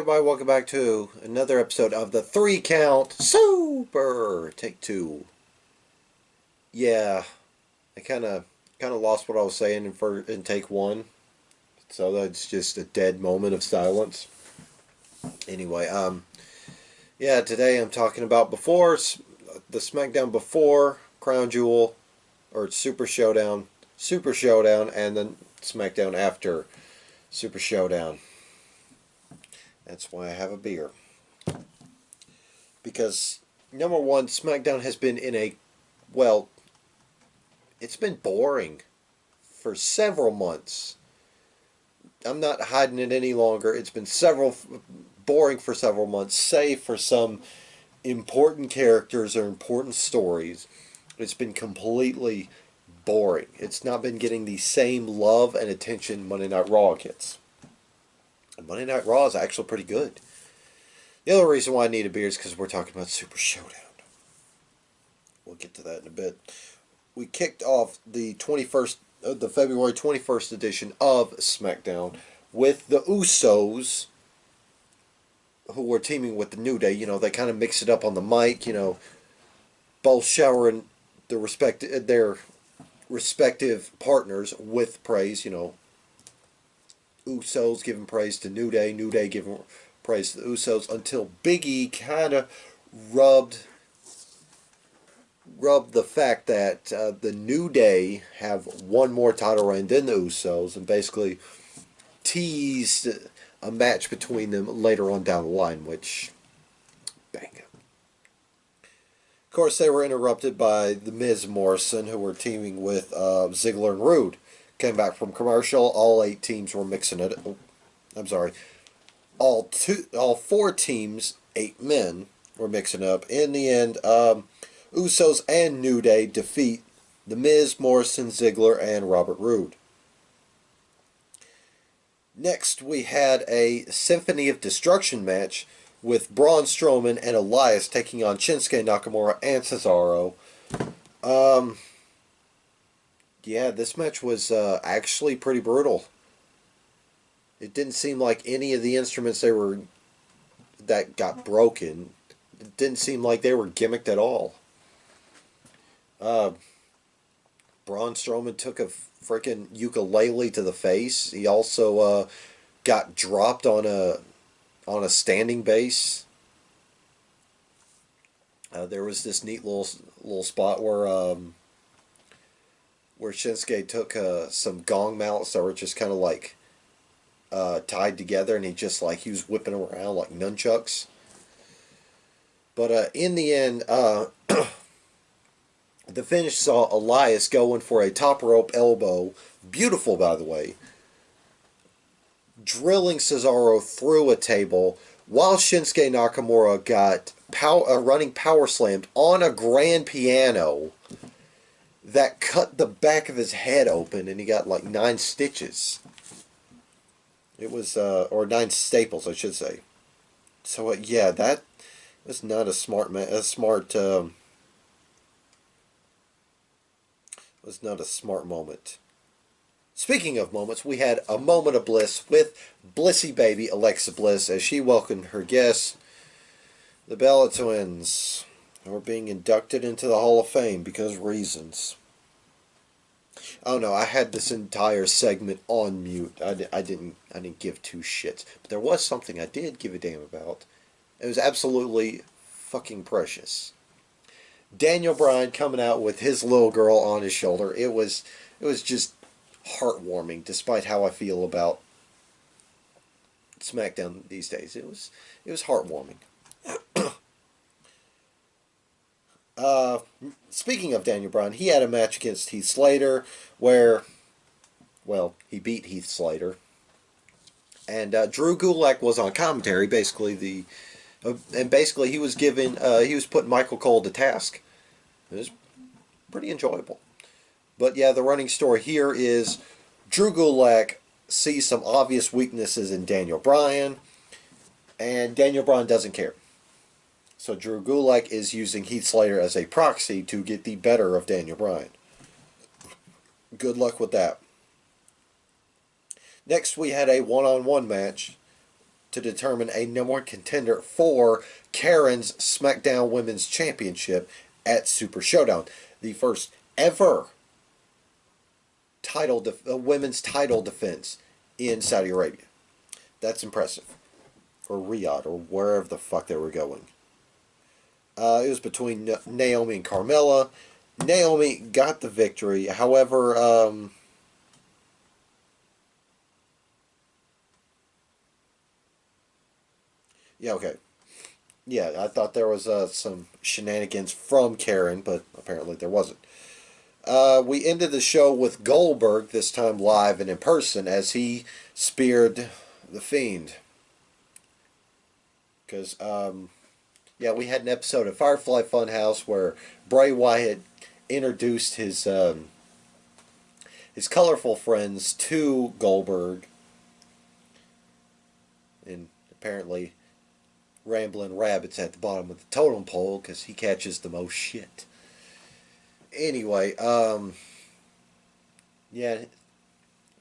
everybody, welcome back to another episode of the 3 Count Super Take Two. Yeah, I kind of lost what I was saying in take one, so that's just a dead moment of silence. Anyway, yeah, today I'm talking about the Smackdown before Crown Jewel or Super Showdown, and then Smackdown after Super Showdown. That's why I have a beer. Because, number one, SmackDown has been well, it's been boring for several months. I'm not hiding it any longer. It's been boring for several months, save for some important characters or important stories. It's been completely boring. It's not been getting the same love and attention Monday Night Raw gets. And Monday Night Raw is actually pretty good. The other reason why I need a beer is because we're talking about Super Showdown. We'll get to that in a bit. We kicked off the February 21st edition of SmackDown with the Usos, who were teaming with the New Day. You know, they kind of mix it up on the mic. You know, both showering their respective partners with praise. You know, Usos giving praise to New Day giving praise to the Usos, until Big E kind of rubbed the fact that the New Day have one more title reign than the Usos, and basically teased a match between them later on down the line, which, bang. Of course, they were interrupted by the Miz and Morrison, who were teaming with Ziggler and Rude. Came back from commercial. All 8 teams were mixing it. I'm sorry. All 4 teams, 8 men, were mixing up. In the end, Usos and New Day defeat The Miz, Morrison, Ziggler, and Robert Roode. Next, we had a Symphony of Destruction match with Braun Strowman and Elias taking on Shinsuke Nakamura and Cesaro. Yeah, this match was actually pretty brutal. It didn't seem like any of the instruments that got broken. It didn't seem like they were gimmicked at all. Braun Strowman took a freaking ukulele to the face. He also got dropped on a standing base. There was this neat little spot where Shinsuke took some gong mallets that were just kind of like tied together, and he was whipping them around like nunchucks. But in the end, the finish saw Elias going for a top rope elbow, beautiful by the way, drilling Cesaro through a table, while Shinsuke Nakamura got running power slammed on a grand piano that cut the back of his head open, and he got like 9 stitches. It was, or 9 staples, I should say. So yeah, that was not a smart was not a smart moment. Speaking of moments, we had a moment of bliss with Blissy Baby Alexa Bliss as she welcomed her guests, the Bella Twins, who were being inducted into the Hall of Fame because reasons. Oh no, I had this entire segment on mute. I didn't give 2 shits. But there was something I did give a damn about. It was absolutely fucking precious. Daniel Bryan coming out with his little girl on his shoulder. It was just heartwarming, despite how I feel about SmackDown these days. It was heartwarming. Speaking of Daniel Bryan, he had a match against Heath Slater where, well, he beat Heath Slater. And Drew Gulak was on commentary, basically he was putting Michael Cole to task. It was pretty enjoyable. But yeah, the running story here is Drew Gulak sees some obvious weaknesses in Daniel Bryan, and Daniel Bryan doesn't care. So Drew Gulak is using Heath Slater as a proxy to get the better of Daniel Bryan. Good luck with that. Next, we had a one-on-one match to determine a number one contender for Karen's Smackdown Women's Championship at Super Showdown. The first ever women's title defense in Saudi Arabia. That's impressive. Or Riyadh, or wherever the fuck they were going. It was between Naomi and Carmella. Naomi got the victory. However, yeah, okay. Yeah, I thought there was some shenanigans from Karen, but apparently there wasn't. We ended the show with Goldberg, this time live and in person, as he speared the Fiend. Because, yeah, we had an episode of Firefly Funhouse where Bray Wyatt introduced his colorful friends to Goldberg. And apparently Ramblin' Rabbit's at the bottom of the totem pole because he catches the most shit. Anyway, yeah,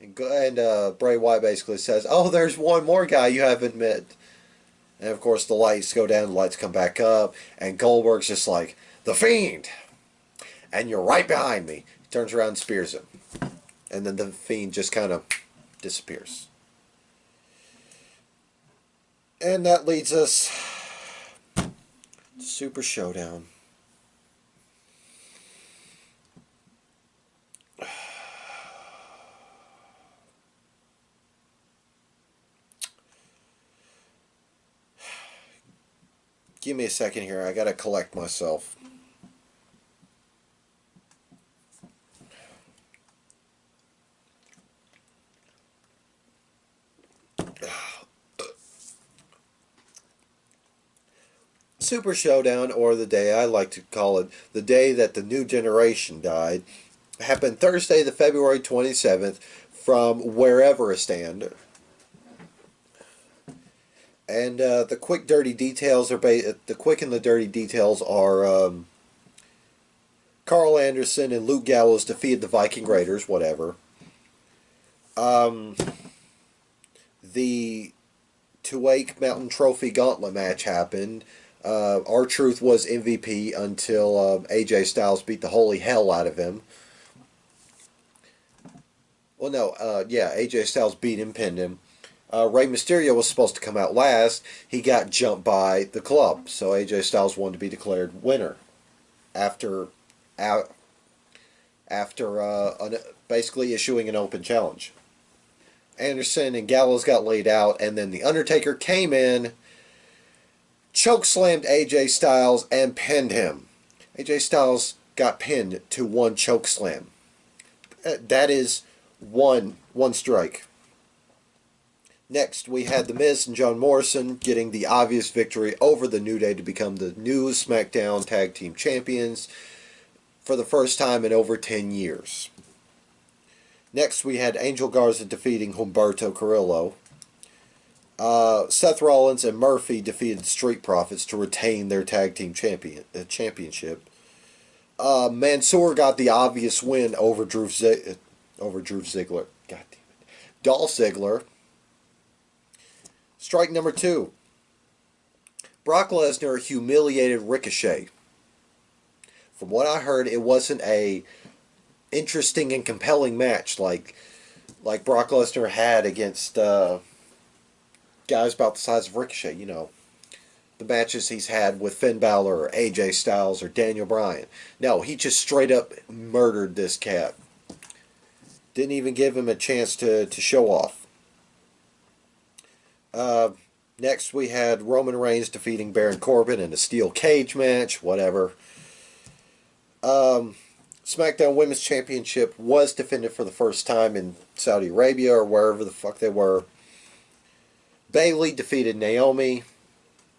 and Bray Wyatt basically says, "Oh, there's one more guy you haven't met." And of course, the lights go down, the lights come back up, and Goldberg's just like, "The Fiend, and you're right behind me." He turns around and spears him, and then the Fiend just kind of disappears. And that leads us to Super Showdown. Give me a second here. I gotta collect myself. Super Showdown, or the day I like to call it, the day that the new generation died, happened Thursday, the February 27th, from wherever I stand. And the quick dirty details are the quick and the dirty details are Carl Anderson and Luke Gallows defeated the Viking Raiders. Whatever. The Tuake Mountain Trophy Gauntlet match happened. R-Truth was MVP until AJ Styles beat the holy hell out of him. Well, no, yeah, AJ Styles beat him, pinned him. Rey Mysterio was supposed to come out last. He got jumped by the club, so AJ Styles wanted to be declared winner after basically issuing an open challenge. Anderson and Gallows got laid out, and then The Undertaker came in, chokeslammed AJ Styles, and pinned him. AJ Styles got pinned to one chokeslam. That is one strike. Next, we had The Miz and John Morrison getting the obvious victory over the New Day to become the new SmackDown Tag Team Champions for the first time in over 10 years. Next, we had Angel Garza defeating Humberto Carrillo. Seth Rollins and Murphy defeated Street Profits to retain their Tag Team championship. Mansoor got the obvious win over Drew Ziggler. God damn it. Dolph Ziggler. Strike number 2. Brock Lesnar humiliated Ricochet. From what I heard, it wasn't a interesting and compelling match like Brock Lesnar had against guys about the size of Ricochet. You know, the matches he's had with Finn Balor or AJ Styles or Daniel Bryan. No, he just straight up murdered this cat. Didn't even give him a chance to show off. Next, we had Roman Reigns defeating Baron Corbin in a steel cage match. Whatever. SmackDown Women's Championship was defended for the first time in Saudi Arabia or wherever the fuck they were. Bayley defeated Naomi,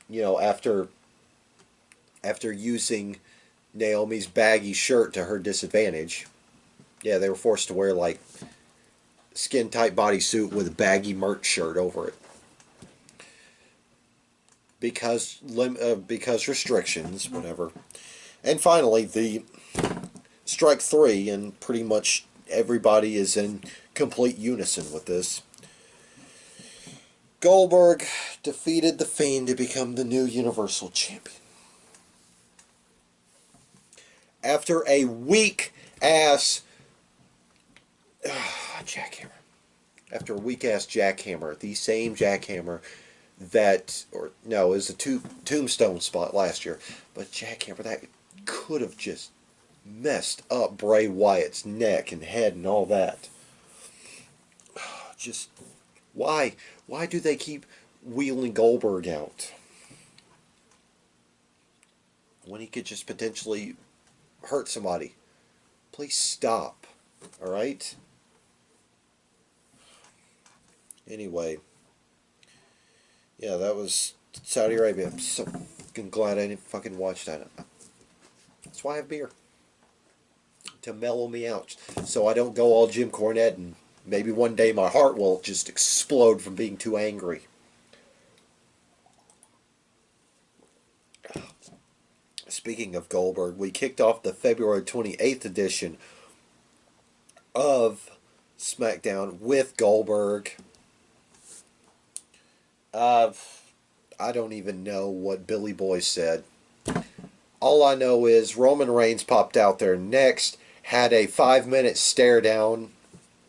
you know, after using Naomi's baggy shirt to her disadvantage. Yeah, they were forced to wear like skin tight bodysuit with a baggy merch shirt over it. Because restrictions, whatever. And finally, the strike 3, and pretty much everybody is in complete unison with this. Goldberg defeated The Fiend to become the new Universal Champion. After a weak-ass jackhammer. After a weak-ass jackhammer. The same jackhammer that, or no, it was a tombstone spot last year. But jackhammer, that could have just messed up Bray Wyatt's neck and head and all that. Just, why? Why do they keep wheeling Goldberg out? When he could just potentially hurt somebody. Please stop. Alright? Anyway. Yeah, that was Saudi Arabia. I'm so fucking glad I didn't fucking watch that. That's why I have beer. To mellow me out. So I don't go all Jim Cornette and maybe one day my heart will just explode from being too angry. Speaking of Goldberg, we kicked off the February 28th edition of Smackdown with Goldberg. I don't even know what Billy Boy said. All I know is Roman Reigns popped out there next, had a 5-minute stare down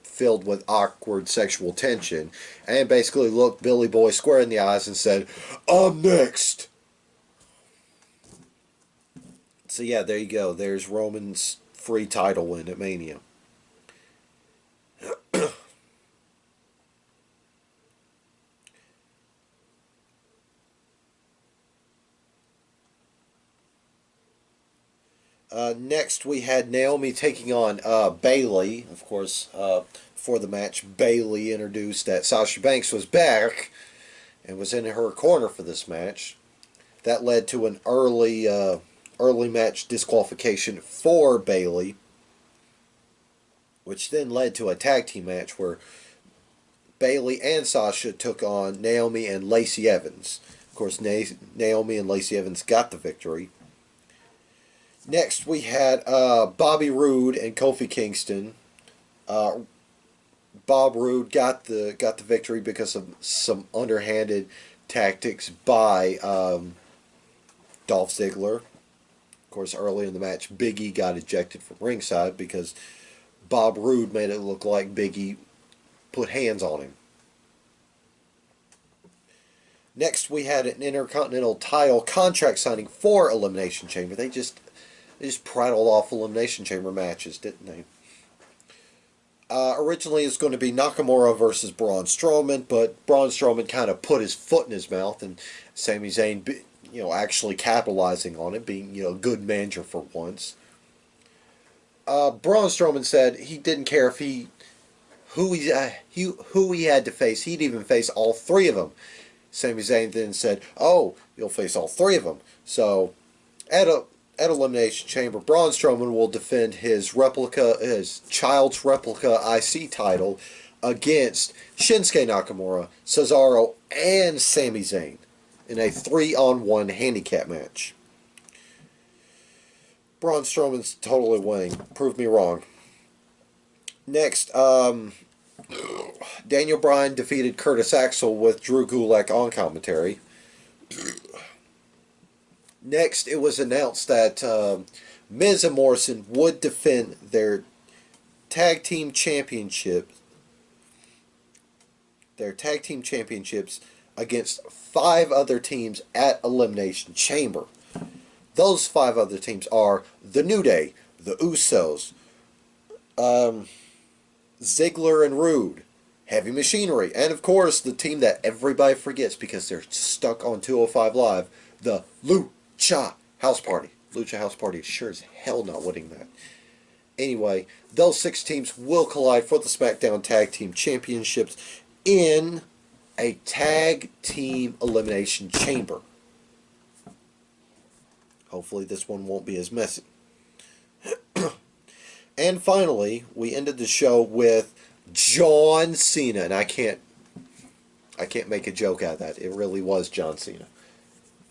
filled with awkward sexual tension, and basically looked Billy Boy square in the eyes and said, "I'm next." So yeah, there you go. There's Roman's free title win at Mania. Next, we had Naomi taking on Bayley. Of course, for the match, Bayley introduced that Sasha Banks was back and was in her corner for this match. That led to an early match disqualification for Bayley, which then led to a tag team match where Bayley and Sasha took on Naomi and Lacey Evans. Of course, Naomi and Lacey Evans got the victory. Next, we had Bobby Roode and Kofi Kingston. Bob Roode got the victory because of some underhanded tactics by Dolph Ziggler. Of course, early in the match, Big E got ejected from ringside because Bob Roode made it look like Big E put hands on him. Next, we had an Intercontinental title contract signing for Elimination Chamber. They just prattled off Elimination Chamber matches, didn't they? Originally, it's going to be Nakamura versus Braun Strowman, but Braun Strowman kind of put his foot in his mouth, and Sami Zayn, actually capitalizing on it, being, a good manager for once. Braun Strowman said he didn't care if who he had to face. He'd even face all three of them. Sami Zayn then said, "Oh, you'll face all three of them." So, at Elimination Chamber, Braun Strowman will defend his child's replica IC title against Shinsuke Nakamura, Cesaro, and Sami Zayn in a 3-on-1 handicap match. Braun Strowman's totally winning. Prove me wrong. Next, Daniel Bryan defeated Curtis Axel with Drew Gulak on commentary. Next, it was announced that Miz and Morrison would defend their tag team championships against 5 other teams at Elimination Chamber. Those 5 other teams are The New Day, The Usos, Ziggler and Rude, Heavy Machinery, and of course the team that everybody forgets because they're stuck on 205 Live, the Lucha House Party. Lucha House Party is sure as hell not winning that. Anyway, those 6 teams will collide for the SmackDown Tag Team Championships in a Tag Team Elimination Chamber. Hopefully this one won't be as messy. And finally, we ended the show with John Cena, and I can't make a joke out of that. It really was John Cena.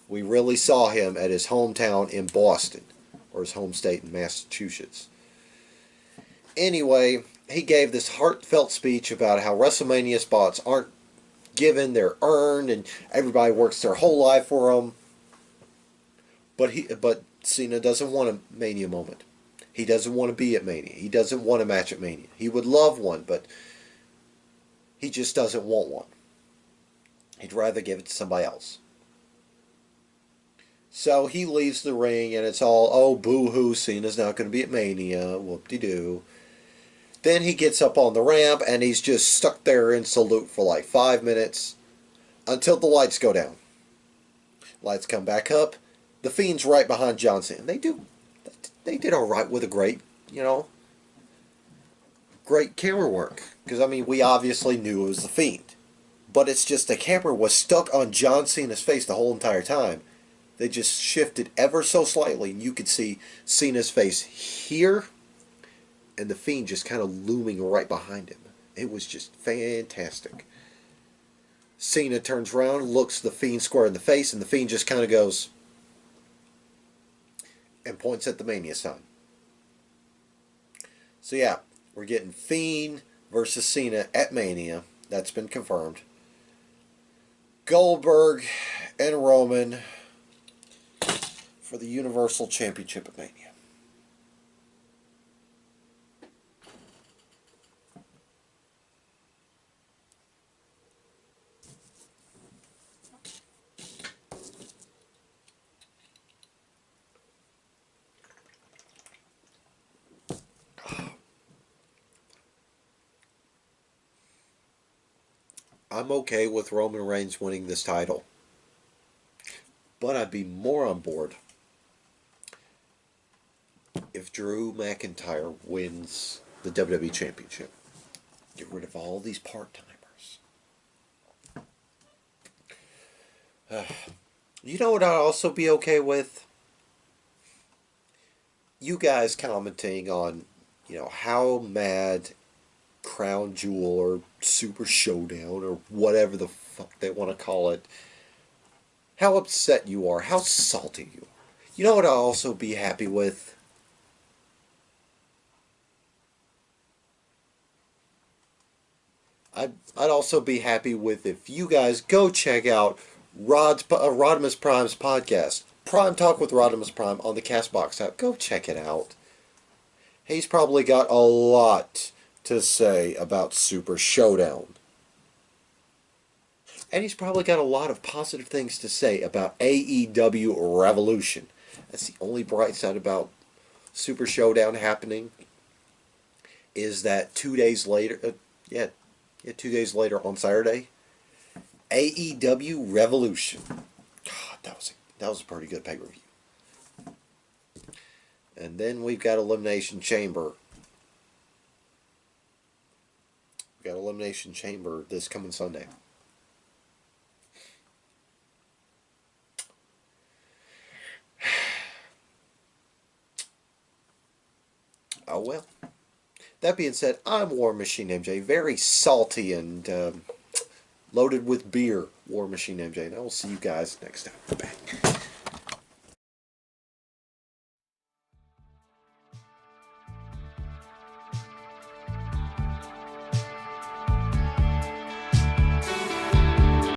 We really saw him at his hometown in Boston, or his home state in Massachusetts. Anyway, he gave this heartfelt speech about how WrestleMania spots aren't given, they're earned, and everybody works their whole life for them. But Cena doesn't want a Mania moment. He doesn't want to be at Mania. He doesn't want a match at Mania. He would love one, but he just doesn't want one. He'd rather give it to somebody else. So he leaves the ring, and it's all, oh, boo-hoo, Cena's not going to be at Mania, whoop-de-doo. Then he gets up on the ramp, and he's just stuck there in salute for like 5 minutes until the lights go down. Lights come back up. The Fiend's right behind John Cena. They did all right with a great, great camera work. Because, I mean, we obviously knew it was the Fiend. But it's just the camera was stuck on John Cena's face the whole entire time. They just shifted ever so slightly, and you could see Cena's face here, and the Fiend just kind of looming right behind him. It was just fantastic. Cena turns around, looks the Fiend square in the face, and the Fiend just kind of goes and points at the Mania sign. So yeah, we're getting Fiend versus Cena at Mania. That's been confirmed. Goldberg and Roman for the Universal Championship at Mania. I'm okay with Roman Reigns winning this title, but I'd be more on board if Drew McIntyre wins the WWE Championship. Get rid of all these part-timers. You know what I'd also be okay with? You guys commenting on, how mad Crown Jewel or Super Showdown or whatever the fuck they want to call it, how upset you are, how salty you are. You know what I'll also be happy with? I'd also be happy with if you guys go check out Rodimus Prime's podcast, Prime Talk with Rodimus Prime, on the Castbox app. Go check it out. He's probably got a lot to say about Super Showdown. And he's probably got a lot of positive things to say about AEW Revolution. That's the only bright side about Super Showdown happening, is that 2 days later, 2 days later on Saturday, AEW Revolution. God, that was a pretty good pay-per-view. And then we've got Elimination Chamber. We've got Elimination Chamber this coming Sunday. Oh well. That being said, I'm War Machine MJ, very salty and loaded with beer, War Machine MJ, and I will see you guys next time. Bye.